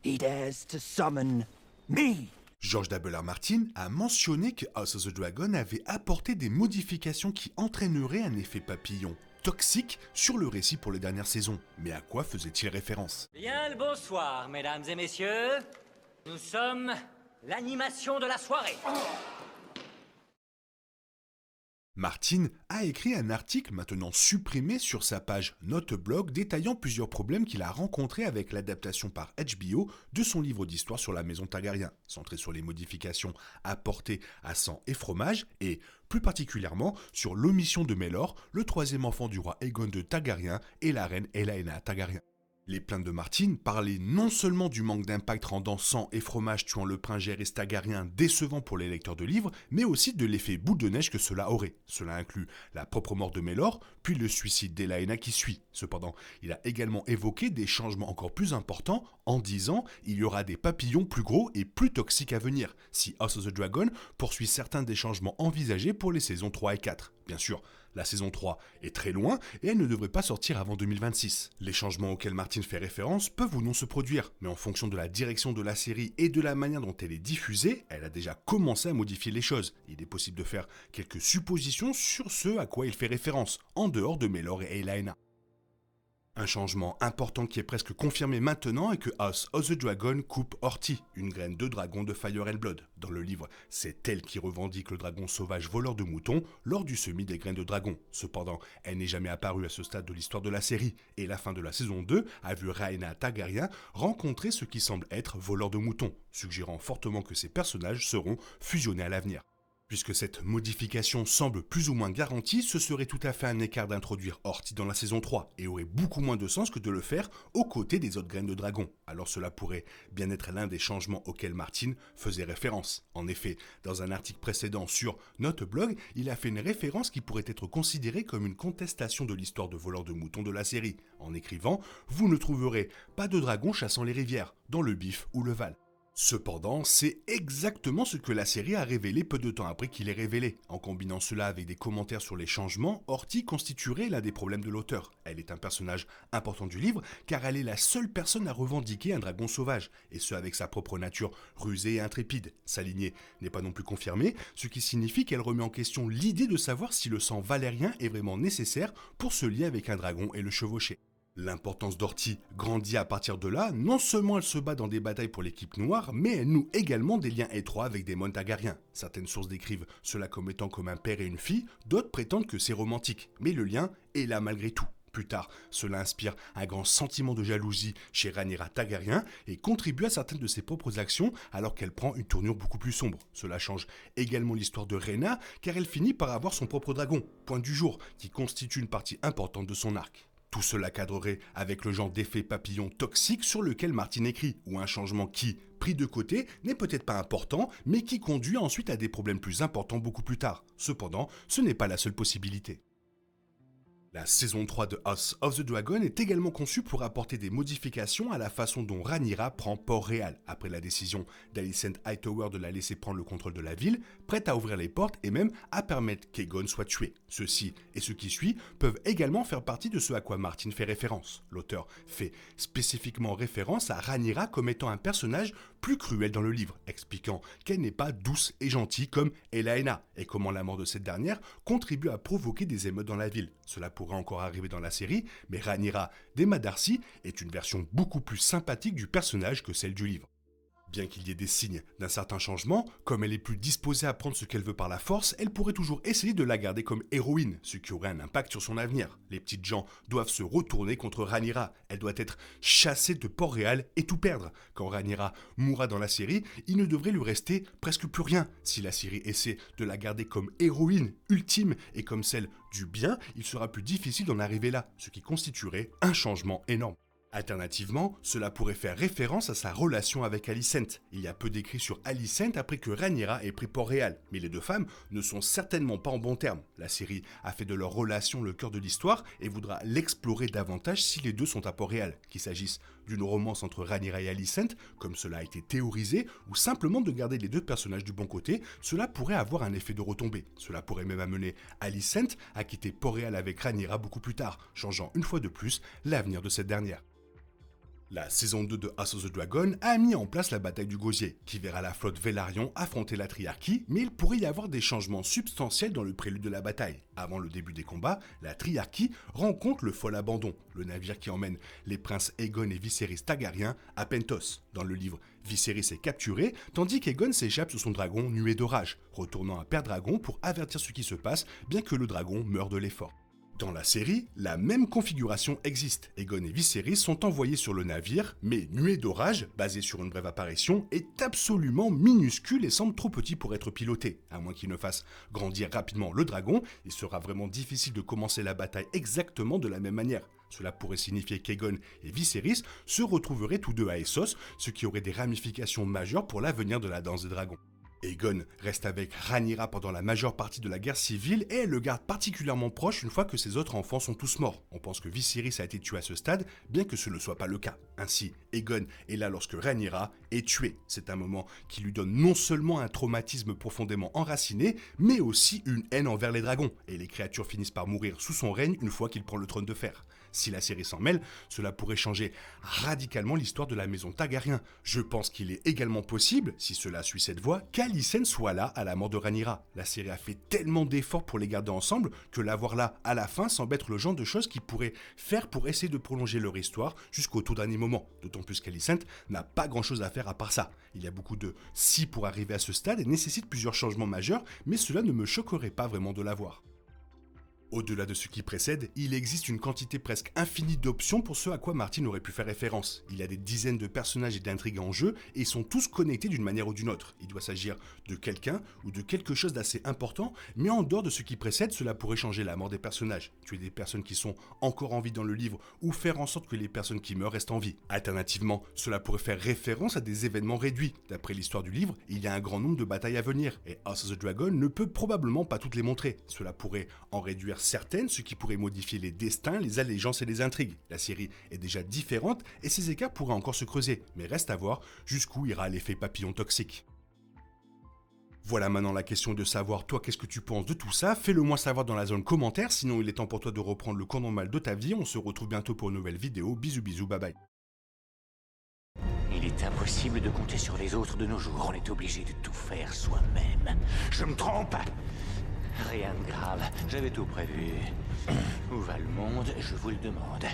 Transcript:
He dares to summon me. George W. Martin a mentionné que House of the Dragon avait apporté des modifications qui entraîneraient un effet papillon toxique sur le récit pour les dernières saisons. Mais à quoi faisait-il référence? Bien le bonsoir, mesdames et messieurs. Nous sommes l'animation de la soirée. Martin a écrit un article maintenant supprimé sur sa page Noteblog détaillant plusieurs problèmes qu'il a rencontrés avec l'adaptation par HBO de son livre d'histoire sur la maison Targaryen, centré sur les modifications apportées à sang et fromage et, plus particulièrement, sur l'omission de Mélor, le troisième enfant du roi Aegon de Targaryen et la reine Elaena Targaryen. Les plaintes de Martin parlaient non seulement du manque d'impact rendant sang et fromage tuant le prince Jaehaerys Targaryen décevant pour les lecteurs de livres, mais aussi de l'effet boule de neige que cela aurait. Cela inclut la propre mort de Mélor, puis le suicide d'Elaena qui suit. Cependant, il a également évoqué des changements encore plus importants en disant il y aura des papillons plus gros et plus toxiques à venir, si House of the Dragon poursuit certains des changements envisagés pour les saisons 3 et 4. Bien sûr, la saison 3 est très loin et elle ne devrait pas sortir avant 2026. Les changements auxquels Martin fait référence peuvent ou non se produire, mais en fonction de la direction de la série et de la manière dont elle est diffusée, elle a déjà commencé à modifier les choses. Il est possible de faire quelques suppositions sur ce à quoi il fait référence, en dehors de Mélor et Elaena. Un changement important qui est presque confirmé maintenant est que House of the Dragon coupe Horty, une graine de dragon de Fire and Blood. Dans le livre, c'est elle qui revendique le dragon sauvage voleur de moutons lors du semis des graines de dragon. Cependant, elle n'est jamais apparue à ce stade de l'histoire de la série, et la fin de la saison 2 a vu Rhaena Targaryen rencontrer ce qui semble être voleur de moutons, suggérant fortement que ces personnages seront fusionnés à l'avenir. Puisque cette modification semble plus ou moins garantie, ce serait tout à fait un écart d'introduire Horty dans la saison 3 et aurait beaucoup moins de sens que de le faire aux côtés des autres graines de dragon. Alors cela pourrait bien être l'un des changements auxquels Martin faisait référence. En effet, dans un article précédent sur Noteblog, il a fait une référence qui pourrait être considérée comme une contestation de l'histoire de voleurs de moutons de la série, en écrivant « Vous ne trouverez pas de dragons chassant les rivières, dans le Bif ou le Val ». Cependant, c'est exactement ce que la série a révélé peu de temps après qu'il est révélé. En combinant cela avec des commentaires sur les changements, Horty constituerait l'un des problèmes de l'auteur. Elle est un personnage important du livre car elle est la seule personne à revendiquer un dragon sauvage, et ce avec sa propre nature rusée et intrépide. Sa lignée n'est pas non plus confirmée, ce qui signifie qu'elle remet en question l'idée de savoir si le sang valérien est vraiment nécessaire pour se lier avec un dragon et le chevaucher. L'importance d'Horty grandit à partir de là, non seulement elle se bat dans des batailles pour l'équipe noire, mais elle noue également des liens étroits avec des Daemon Targaryens. Certaines sources décrivent cela comme étant comme un père et une fille, d'autres prétendent que c'est romantique, mais le lien est là malgré tout. Plus tard, cela inspire un grand sentiment de jalousie chez Rhaenyra Targaryen et contribue à certaines de ses propres actions alors qu'elle prend une tournure beaucoup plus sombre. Cela change également l'histoire de Rhaena car elle finit par avoir son propre dragon, Point du Jour, qui constitue une partie importante de son arc. Tout cela cadrerait avec le genre d'effet papillon toxique sur lequel Martin écrit, ou un changement qui, pris de côté, n'est peut-être pas important, mais qui conduit ensuite à des problèmes plus importants beaucoup plus tard. Cependant, ce n'est pas la seule possibilité. La saison 3 de House of the Dragon est également conçue pour apporter des modifications à la façon dont Rhaenyra prend Port-Réal, après la décision d'Alicent Hightower de la laisser prendre le contrôle de la ville, prête à ouvrir les portes et même à permettre qu'Aegon soit tué. Ceci et ce qui suit peuvent également faire partie de ce à quoi Martin fait référence. L'auteur fait spécifiquement référence à Rhaenyra comme étant un personnage plus cruel dans le livre, expliquant qu'elle n'est pas douce et gentille comme Elaena, et comment la mort de cette dernière contribue à provoquer des émeutes dans la ville. Cela pourrait encore arriver dans la série, mais Rhaenyra d'Emma Darcy est une version beaucoup plus sympathique du personnage que celle du livre. Bien qu'il y ait des signes d'un certain changement, comme elle est plus disposée à prendre ce qu'elle veut par la force, elle pourrait toujours essayer de la garder comme héroïne, ce qui aurait un impact sur son avenir. Les petites gens doivent se retourner contre Rhaenyra, elle doit être chassée de Port-Réal et tout perdre. Quand Rhaenyra mourra dans la série, il ne devrait lui rester presque plus rien. Si la série essaie de la garder comme héroïne ultime et comme celle du bien, il sera plus difficile d'en arriver là, ce qui constituerait un changement énorme. Alternativement, cela pourrait faire référence à sa relation avec Alicent. Il y a peu d'écrits sur Alicent après que Rhaenyra ait pris Port-Réal, mais les deux femmes ne sont certainement pas en bons termes. La série a fait de leur relation le cœur de l'histoire et voudra l'explorer davantage si les deux sont à Port-Réal, qu'il s'agisse d'une romance entre Rhaenyra et Alicent, comme cela a été théorisé, ou simplement de garder les deux personnages du bon côté, cela pourrait avoir un effet de retombée. Cela pourrait même amener Alicent à quitter Port-Réal avec Rhaenyra beaucoup plus tard, changeant une fois de plus l'avenir de cette dernière. La saison 2 de House of the Dragon a mis en place la bataille du Gosier, qui verra la flotte Velaryon affronter la Triarchie, mais il pourrait y avoir des changements substantiels dans le prélude de la bataille. Avant le début des combats, la Triarchie rencontre le Fol Abandon, le navire qui emmène les princes Aegon et Viserys Targaryen à Pentos. Dans le livre, Viserys est capturé, tandis qu'Aegon s'échappe sur son dragon nué d'orage, retournant à Père Dragon pour avertir ce qui se passe, bien que le dragon meure de l'effort. Dans la série, la même configuration existe. Aegon et Viserys sont envoyés sur le navire, mais Nuée d'Orage, basé sur une brève apparition, est absolument minuscule et semble trop petit pour être piloté. À moins qu'il ne fasse grandir rapidement le dragon, il sera vraiment difficile de commencer la bataille exactement de la même manière. Cela pourrait signifier qu'Aegon et Viserys se retrouveraient tous deux à Essos, ce qui aurait des ramifications majeures pour l'avenir de la danse des dragons. Aegon reste avec Rhaenyra pendant la majeure partie de la guerre civile et elle le garde particulièrement proche une fois que ses autres enfants sont tous morts. On pense que Viserys a été tué à ce stade, bien que ce ne soit pas le cas. Ainsi, Aegon est là lorsque Rhaenyra est tuée. C'est un moment qui lui donne non seulement un traumatisme profondément enraciné, mais aussi une haine envers les dragons, et les créatures finissent par mourir sous son règne une fois qu'il prend le trône de fer. Si la série s'en mêle, cela pourrait changer radicalement l'histoire de la maison Targaryen. Je pense qu'il est également possible, si cela suit cette voie, qu'Alicent soit là à la mort de Rhaenyra. La série a fait tellement d'efforts pour les garder ensemble que l'avoir là à la fin semble être le genre de choses qu'ils pourraient faire pour essayer de prolonger leur histoire jusqu'au tout dernier moment. D'autant plus qu'Alicent n'a pas grand chose à faire à part ça. Il y a beaucoup de si pour arriver à ce stade et nécessite plusieurs changements majeurs, mais cela ne me choquerait pas vraiment de l'avoir. Au-delà de ce qui précède, il existe une quantité presque infinie d'options pour ce à quoi Martin aurait pu faire référence. Il y a des dizaines de personnages et d'intrigues en jeu, et ils sont tous connectés d'une manière ou d'une autre. Il doit s'agir de quelqu'un ou de quelque chose d'assez important, mais en dehors de ce qui précède, cela pourrait changer la mort des personnages, tuer des personnes qui sont encore en vie dans le livre, ou faire en sorte que les personnes qui meurent restent en vie. Alternativement, cela pourrait faire référence à des événements réduits. D'après l'histoire du livre, il y a un grand nombre de batailles à venir, et House of the Dragon ne peut probablement pas toutes les montrer. Cela pourrait en réduire certaines, ce qui pourrait modifier les destins, les allégeances et les intrigues. La série est déjà différente et ces écarts pourraient encore se creuser, mais reste à voir jusqu'où ira l'effet papillon toxique. Voilà maintenant la question de savoir, toi, qu'est-ce que tu penses de tout ça? Fais-le moi savoir dans la zone commentaire, sinon il est temps pour toi de reprendre le cours normal de ta vie. On se retrouve bientôt pour une nouvelle vidéo. Bisous bisous, bye bye. Il est impossible de compter sur les autres de nos jours, on est obligé de tout faire soi-même. Je me trompe? Rien de grave, j'avais tout prévu. Où va le monde, je vous le demande.